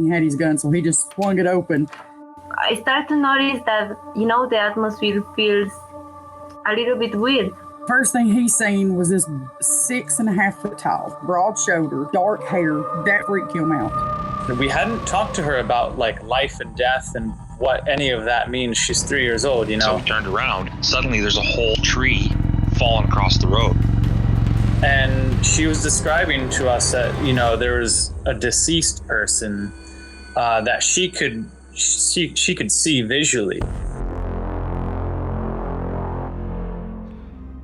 He had his gun, so he just swung it open. I start to notice that, the atmosphere feels a little bit weird. First thing he seen was this 6.5 foot tall, broad shoulder, dark hair. That freaked him out. We hadn't talked to her about like life and death and what any of that means. She's 3 years old, So we turned around. Suddenly there's a whole tree falling across the road. And she was describing to us that, there was a deceased person that she could see visually.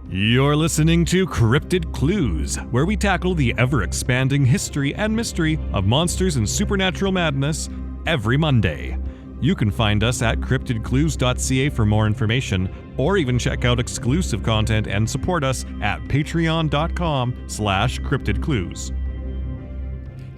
You're listening to Cryptid Clues, where we tackle the ever-expanding history and mystery of monsters and supernatural madness every Monday. You can find us at CryptidClues.ca for more information, or even check out exclusive content and support us at patreon.com/CryptidClues.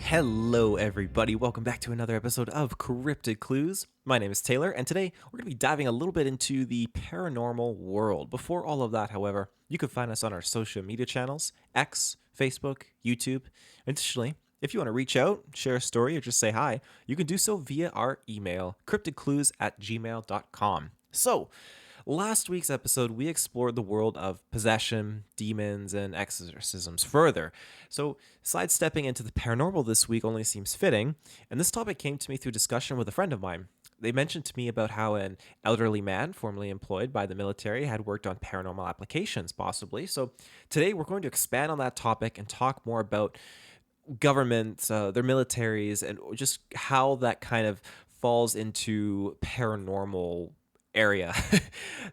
Hello everybody, welcome back to another episode of Cryptid Clues. My name is Taylor, and today we're going to be diving a little bit into the paranormal world. Before all of that, however, you can find us on our social media channels, X, Facebook, YouTube. Additionally, if you want to reach out, share a story, or just say hi, you can do so via our email, cryptidclues@gmail.com. So, last week's episode, we explored the world of possession, demons, and exorcisms further. So, sidestepping into the paranormal this week only seems fitting, and this topic came to me through discussion with a friend of mine. They mentioned to me about how an elderly man formerly employed by the military had worked on paranormal applications, possibly. So, today we're going to expand on that topic and talk more about governments, their militaries, and just how that kind of falls into paranormal area.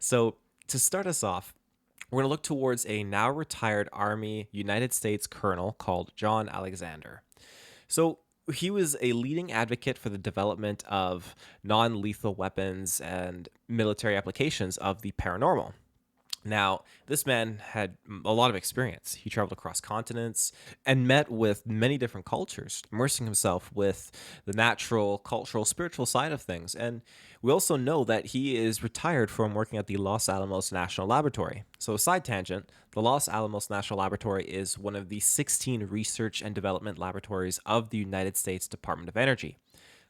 So to start us off, we're going to look towards a now retired Army United States colonel called John Alexander. So he was a leading advocate for the development of non-lethal weapons and military applications of the paranormal. Now, this man had a lot of experience. He traveled across continents and met with many different cultures, immersing himself with the natural, cultural, spiritual side of things. And we also know that he is retired from working at the Los Alamos National Laboratory. So, a side tangent, the Los Alamos National Laboratory is one of the 16 research and development laboratories of the United States Department of Energy.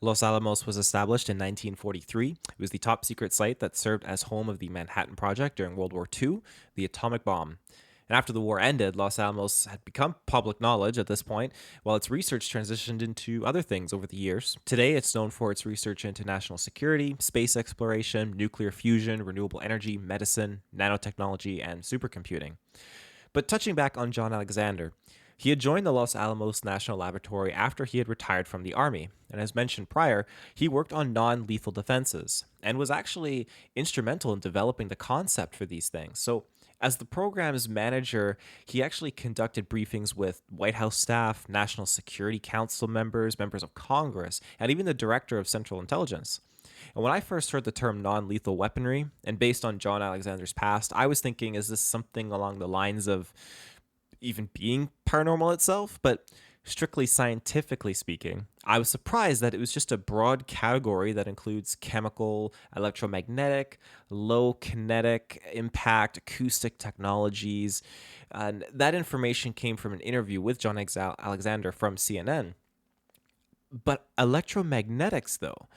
Los Alamos was established in 1943. It was the top secret site that served as home of the Manhattan Project during World War II, the atomic bomb. And after the war ended, Los Alamos had become public knowledge at this point, while its research transitioned into other things over the years. Today, it's known for its research into national security, space exploration, nuclear fusion, renewable energy, medicine, nanotechnology, and supercomputing. But touching back on John Alexander, he had joined the Los Alamos National Laboratory after he had retired from the Army, and as mentioned prior, he worked on non-lethal defenses, and was actually instrumental in developing the concept for these things. So, as the program's manager, he actually conducted briefings with White House staff, National Security Council members, members of Congress, and even the Director of Central Intelligence. And when I first heard the term non-lethal weaponry, and based on John Alexander's past, I was thinking, is this something along the lines of even being paranormal itself? But strictly scientifically speaking, I was surprised that it was just a broad category that includes chemical, electromagnetic, low kinetic, impact, acoustic technologies. And that information came from an interview with John Alexander from CNN. But electromagnetics, though,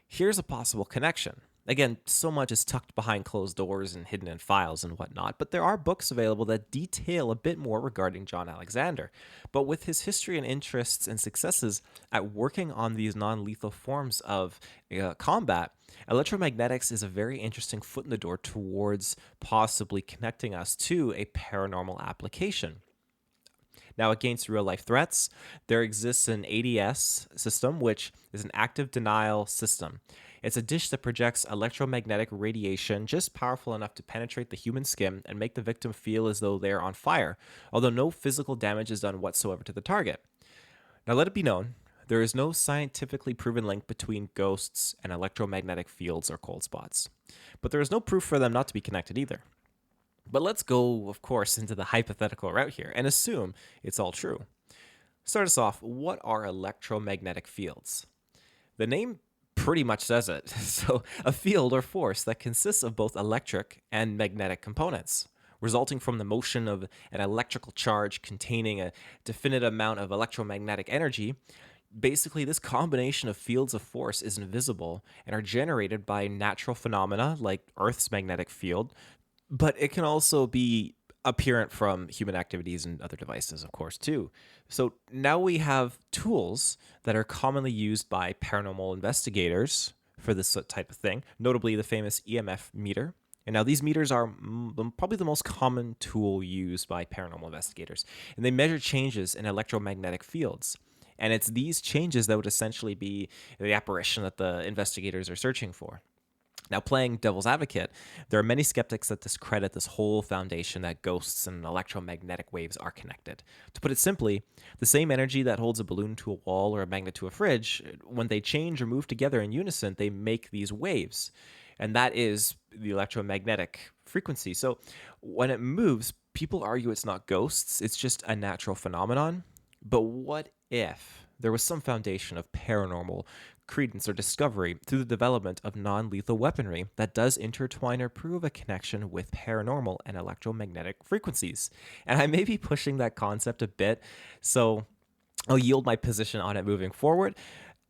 here's a possible connection. Again, so much is tucked behind closed doors and hidden in files and whatnot, but there are books available that detail a bit more regarding John Alexander. But with his history and interests and successes at working on these non-lethal forms of combat, electromagnetics is a very interesting foot in the door towards possibly connecting us to a paranormal application. Now, against real-life threats, there exists an ADS system, which is an active denial system. It's a dish that projects electromagnetic radiation just powerful enough to penetrate the human skin and make the victim feel as though they're on fire, although no physical damage is done whatsoever to the target. Now, let it be known, there is no scientifically proven link between ghosts and electromagnetic fields or cold spots. But there is no proof for them not to be connected either. But let's go, of course, into the hypothetical route here and assume it's all true. Start us off, what are electromagnetic fields? The name pretty much says it. So, a field or force that consists of both electric and magnetic components, resulting from the motion of an electrical charge containing a definite amount of electromagnetic energy. Basically, this combination of fields of force is invisible and are generated by natural phenomena like Earth's magnetic field, but it can also be apparent from human activities and other devices, of course, too. So now we have tools that are commonly used by paranormal investigators for this type of thing, notably the famous EMF meter. And now these meters are probably the most common tool used by paranormal investigators, and they measure changes in electromagnetic fields. And it's these changes that would essentially be the apparition that the investigators are searching for. Now, playing devil's advocate, there are many skeptics that discredit this whole foundation that ghosts and electromagnetic waves are connected. To put it simply, the same energy that holds a balloon to a wall or a magnet to a fridge, when they change or move together in unison, they make these waves. And that is the electromagnetic frequency. So when it moves, people argue it's not ghosts, it's just a natural phenomenon. But what if there was some foundation of paranormal credence or discovery through the development of non-lethal weaponry that does intertwine or prove a connection with paranormal and electromagnetic frequencies? And I may be pushing that concept a bit, so I'll yield my position on it moving forward.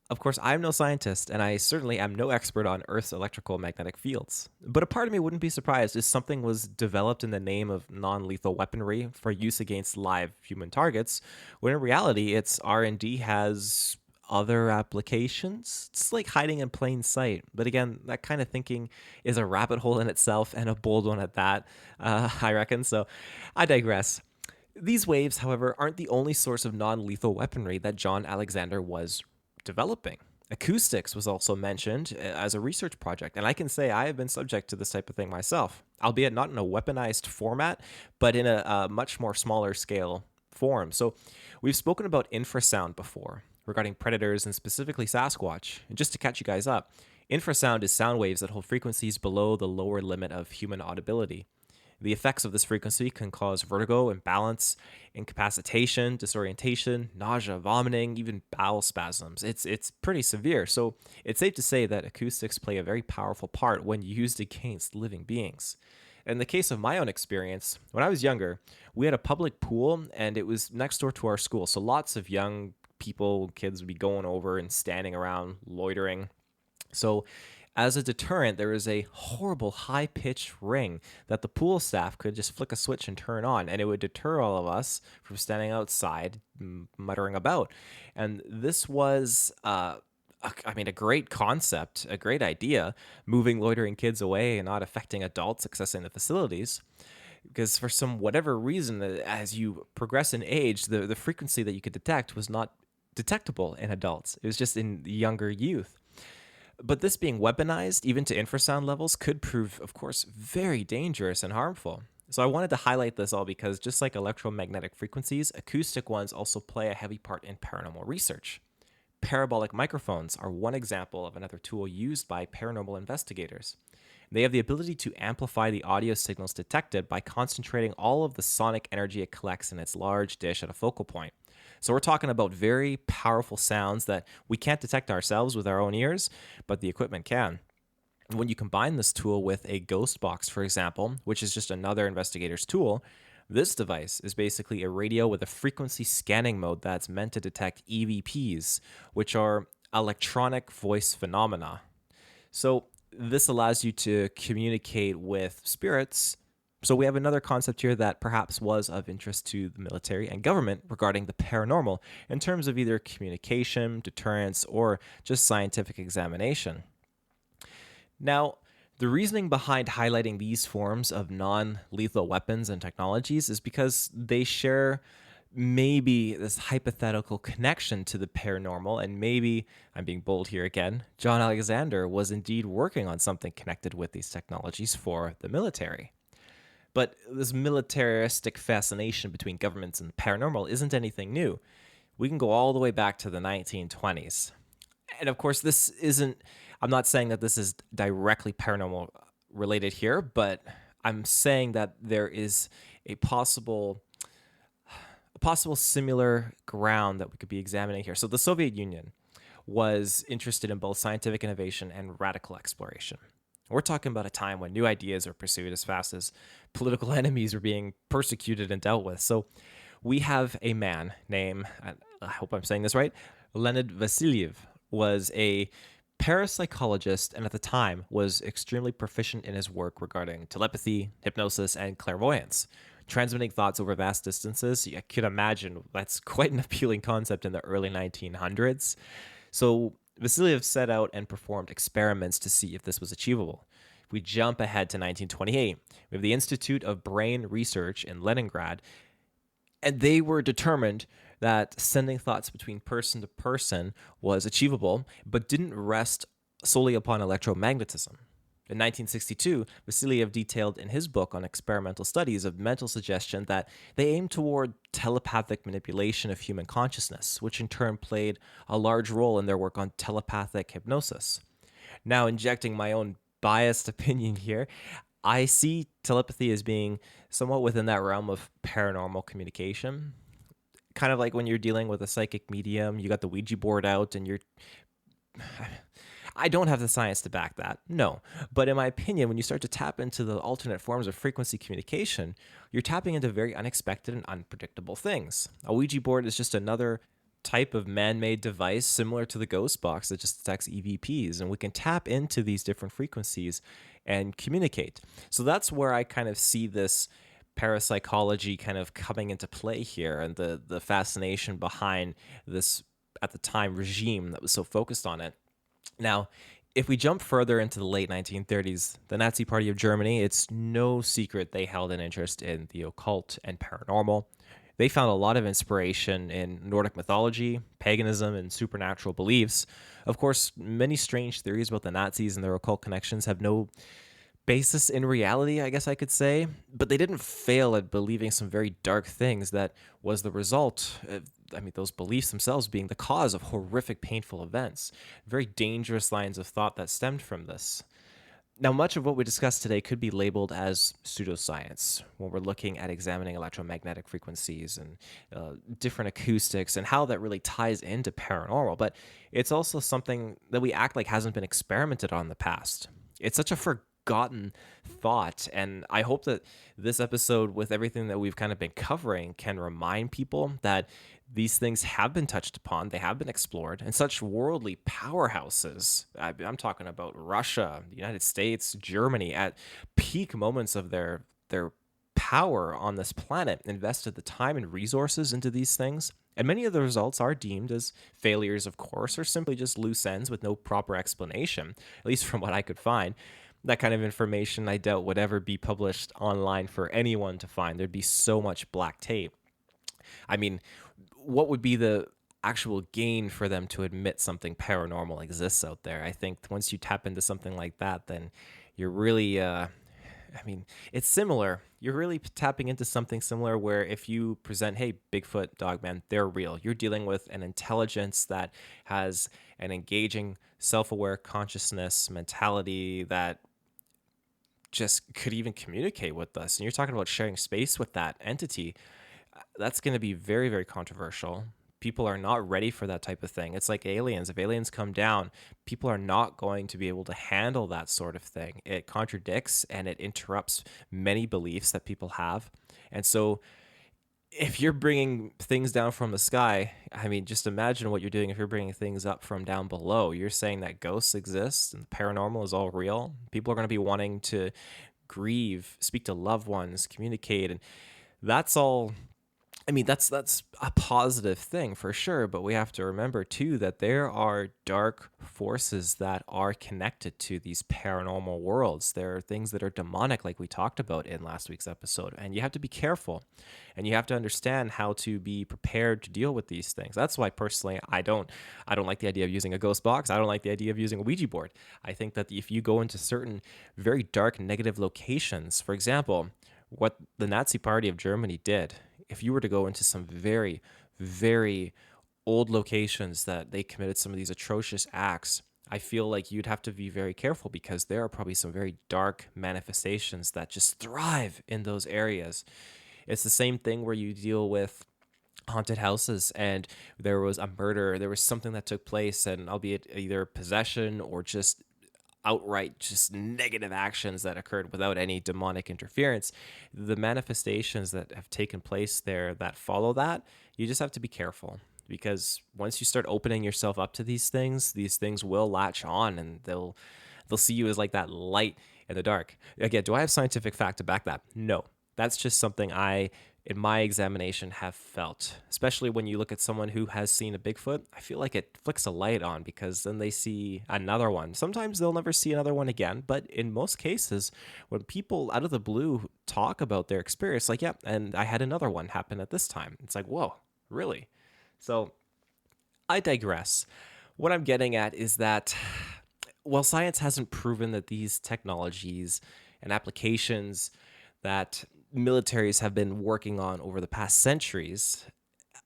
Of course, I'm no scientist, and I certainly am no expert on Earth's electrical magnetic fields. But a part of me wouldn't be surprised if something was developed in the name of non-lethal weaponry for use against live human targets, when in reality, its R&D has other applications. It's like hiding in plain sight. But again, that kind of thinking is a rabbit hole in itself, and a bold one at that, I reckon. So I digress. These waves, however, aren't the only source of non-lethal weaponry that John Alexander was developing. Acoustics was also mentioned as a research project, and I can say I have been subject to this type of thing myself, albeit not in a weaponized format, but in a much more smaller scale form. So we've spoken about infrasound before regarding predators and specifically Sasquatch. And just to catch you guys up, infrasound is sound waves that hold frequencies below the lower limit of human audibility. The effects of this frequency can cause vertigo, imbalance, incapacitation, disorientation, nausea, vomiting, even bowel spasms. It's pretty severe, so it's safe to say that acoustics play a very powerful part when used against living beings. In the case of my own experience, when I was younger, we had a public pool, and it was next door to our school, so lots of young people, kids would be going over and standing around, loitering. So as a deterrent, there was a horrible high-pitched ring that the pool staff could just flick a switch and turn on, and it would deter all of us from standing outside muttering about. And this was, a great concept, a great idea, moving loitering kids away and not affecting adults accessing the facilities. Because for some whatever reason, as you progress in age, the frequency that you could detect was not detectable in adults. It was just in the younger youth. But this being weaponized, even to infrasound levels, could prove, of course, very dangerous and harmful. So I wanted to highlight this all because just like electromagnetic frequencies, acoustic ones also play a heavy part in paranormal research. Parabolic microphones are one example of another tool used by paranormal investigators. They have the ability to amplify the audio signals detected by concentrating all of the sonic energy it collects in its large dish at a focal point. So we're talking about very powerful sounds that we can't detect ourselves with our own ears, but the equipment can. When you combine this tool with a ghost box, for example, which is just another investigator's tool, this device is basically a radio with a frequency scanning mode that's meant to detect EVPs, which are electronic voice phenomena. So this allows you to communicate with spirits. So we have another concept here that perhaps was of interest to the military and government regarding the paranormal in terms of either communication, deterrence, or just scientific examination. Now, the reasoning behind highlighting these forms of non-lethal weapons and technologies is because they share maybe this hypothetical connection to the paranormal, and maybe, I'm being bold here again, John Alexander was indeed working on something connected with these technologies for the military. But this militaristic fascination between governments and paranormal isn't anything new. We can go all the way back to the 1920s. And of course, I'm not saying that this is directly paranormal related here, but I'm saying that there is a possible similar ground that we could be examining here. So the Soviet Union was interested in both scientific innovation and radical exploration. We're talking about a time when new ideas were pursued as fast as political enemies were being persecuted and dealt with. So we have a man named, I hope I'm saying this right, Leonid Vasiliev was a parapsychologist and at the time was extremely proficient in his work regarding telepathy, hypnosis, and clairvoyance. Transmitting thoughts over vast distances, you could imagine that's quite an appealing concept in the early 1900s. So Vasiliev set out and performed experiments to see if this was achievable. If we jump ahead to 1928, we have the Institute of Brain Research in Leningrad, and they were determined that sending thoughts between person to person was achievable, but didn't rest solely upon electromagnetism. In 1962, Vasiliev detailed in his book on experimental studies of mental suggestion that they aimed toward telepathic manipulation of human consciousness, which in turn played a large role in their work on telepathic hypnosis. Now, injecting my own biased opinion here, I see telepathy as being somewhat within that realm of paranormal communication. Kind of like when you're dealing with a psychic medium, you got the Ouija board out and you're... I don't have the science to back that, no. But in my opinion, when you start to tap into the alternate forms of frequency communication, you're tapping into very unexpected and unpredictable things. A Ouija board is just another type of man-made device similar to the ghost box that just detects EVPs, and we can tap into these different frequencies and communicate. So that's where I kind of see this parapsychology kind of coming into play here, and the fascination behind this, at the time, regime that was so focused on it. Now, if we jump further into the late 1930s, the Nazi Party of Germany, it's no secret they held an interest in the occult and paranormal. They found a lot of inspiration in Nordic mythology, paganism, and supernatural beliefs. Of course, many strange theories about the Nazis and their occult connections have no basis in reality, I guess I could say, but they didn't fail at believing some very dark things that was the result of, those beliefs themselves being the cause of horrific, painful events. Very dangerous lines of thought that stemmed from this. Now, much of what we discussed today could be labeled as pseudoscience when we're looking at examining electromagnetic frequencies and different acoustics and how that really ties into paranormal, but it's also something that we act like hasn't been experimented on in the past. It's such a forgotten thought, and I hope that this episode, with everything that we've kind of been covering, can remind people that these things have been touched upon, they have been explored, and such worldly powerhouses, I'm talking about Russia, the United States, Germany, at peak moments of their power on this planet, invested the time and resources into these things. And many of the results are deemed as failures, of course, or simply just loose ends with no proper explanation, at least from what I could find. That kind of information I doubt would ever be published online for anyone to find. There'd be so much black tape. I mean, what would be the actual gain for them to admit something paranormal exists out there? I think once you tap into something like that, then you're really, it's similar. You're really tapping into something similar where if you present, hey, Bigfoot, Dogman, they're real. You're dealing with an intelligence that has an engaging, self-aware consciousness mentality that just could even communicate with us. And you're talking about sharing space with that entity. That's going to be very, very controversial. People are not ready for that type of thing. It's like aliens. If aliens come down, people are not going to be able to handle that sort of thing. It contradicts and it interrupts many beliefs that people have. And so if you're bringing things down from the sky, just imagine what you're doing if you're bringing things up from down below. You're saying that ghosts exist and the paranormal is all real. People are going to be wanting to grieve, speak to loved ones, communicate, and that's all. That's a positive thing for sure, but we have to remember too that there are dark forces that are connected to these paranormal worlds. There are things that are demonic, like we talked about in last week's episode, and you have to be careful, and you have to understand how to be prepared to deal with these things. That's why personally I don't like the idea of using a ghost box. I don't like the idea of using a Ouija board. I think that if you go into certain very dark, negative locations, for example, what the Nazi Party of Germany did, if you were to go into some very, very old locations that they committed some of these atrocious acts, I feel like you'd have to be very careful because there are probably some very dark manifestations that just thrive in those areas. It's the same thing where you deal with haunted houses and there was a murder, there was something that took place, and albeit either possession or just outright just negative actions that occurred without any demonic interference, the manifestations that have taken place there that follow that, you just have to be careful. because once you start opening yourself up to these things will latch on, and they'll see you as like that light in the dark. Again, do I have scientific fact to back that? No. That's just something I, in my examination, have felt. Especially when you look at someone who has seen a Bigfoot, I feel like it flicks a light on, because then they see another one. Sometimes they'll never see another one again, but in most cases, when people out of the blue talk about their experience, like, yeah, and I had another one happen at this time. It's like, whoa, really? So I digress. What I'm getting at is that while science hasn't proven that these technologies and applications that militaries have been working on over the past centuries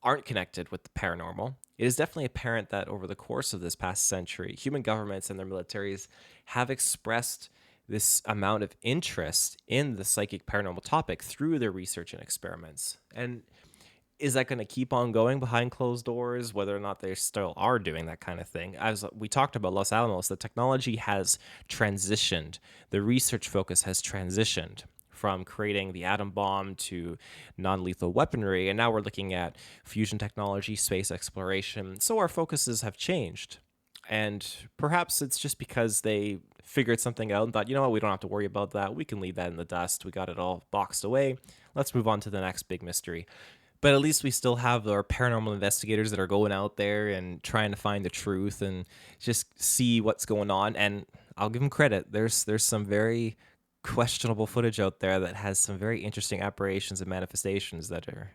aren't connected with the paranormal, it is definitely apparent that over the course of this past century, human governments and their militaries have expressed this amount of interest in the psychic paranormal topic through their research and experiments. And is that going to keep on going behind closed doors, whether or not they still are doing that kind of thing? As we talked about Los Alamos, the technology has transitioned. The research focus has transitioned from creating the atom bomb to non-lethal weaponry, and now we're looking at fusion technology, space exploration. So our focuses have changed. And perhaps it's just because they figured something out and thought, you know what, we don't have to worry about that. We can leave that in the dust. We got it all boxed away. Let's move on to the next big mystery. But at least we still have our paranormal investigators that are going out there and trying to find the truth and just see what's going on. And I'll give them credit. There's some very questionable footage out there that has some very interesting apparitions and manifestations that are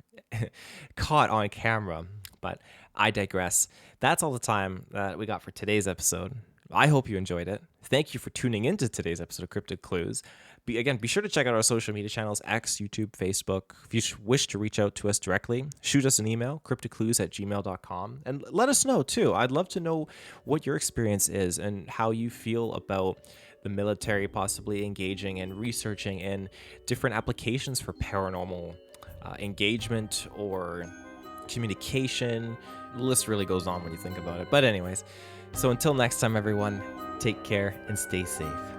caught on camera. But I digress. That's all the time that we got for today's episode. I hope you enjoyed it. Thank you for tuning into today's episode of Cryptid Clues. Be sure to check out our social media channels, X, YouTube, Facebook. If you wish to reach out to us directly, shoot us an email, cryptidclues@gmail.com. And let us know, too. I'd love to know what your experience is and how you feel about the military possibly engaging and researching in different applications for paranormal engagement or communication. The list really goes on when you think about it. But anyways, so until next time, everyone, take care and stay safe.